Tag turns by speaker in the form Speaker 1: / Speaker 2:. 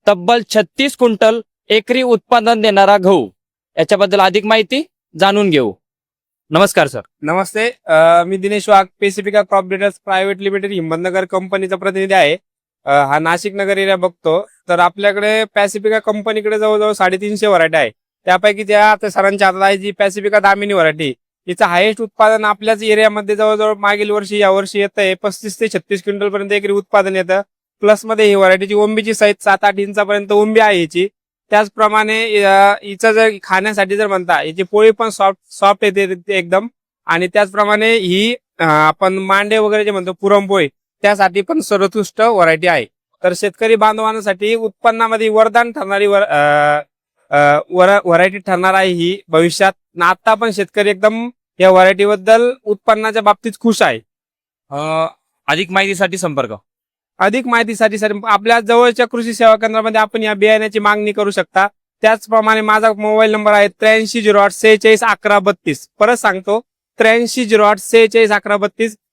Speaker 1: तब्बल 36 क्विंटल एकरी उत्पादन देणारा गहू, याच्याबद्दल अधिक माहिती जाणून घेऊ. नमस्कार सर.
Speaker 2: नमस्ते. मी दिनेश वाघ, Pacifica crop breeders private limited Himmatnagar कंपनीचा प्रतिनिधी आहे. हा नाशिक नगर एरिया बघतो. तर आपल्याकडे पॅसिफिका कंपनीकडे जवळजवळ 350 व्हरायटी आहे. त्यापैकी त्या आता सरांच्या हातात आहे जी पॅसिफिका दामिनी व्हरायटी. हिचं हायेस्ट उत्पादन आपल्याच एरियामध्ये जवळजवळ मागील वर्षी या वर्षी येत आहे 35 ते 36 क्विंटल पर्यंत एकरी उत्पादन येतं. प्लस मध्ये ही व्हरायटीची ओंबीची साईज 7-8 इंचापर्यंत ओंबी आहे हिची. त्याचप्रमाणे हिचं जर खाण्यासाठी जर म्हणता याची पोळी पण सॉफ्ट येते एकदम. आणि त्याचप्रमाणे ही आपण मांडे वगैरे जे म्हणतो पुरणपोळी त्यासाठी पण सर्वोत्कृष्ट व्हरायटी आहे. तर शेतकरी बांधवांसाठी उत्पन्नामध्ये वरदान ठरणारी व्हरायटी ठरणार आहे ही भविष्यात. आता पण शेतकरी एकदम या व्हरायटी बद्दल उत्पन्नाच्या बाबतीत खुश आहे.
Speaker 1: अधिक माहितीसाठी संपर्क.
Speaker 2: अधिक माहितीसाठी सर आपल्या जवळच्या कृषी सेवा केंद्रामध्ये आपण या बियाण्याची मागणी करू शकता. त्याचप्रमाणे माझा मोबाईल नंबर आहे 8308 46 11 32. परत सांगतो 8308 46 11 32.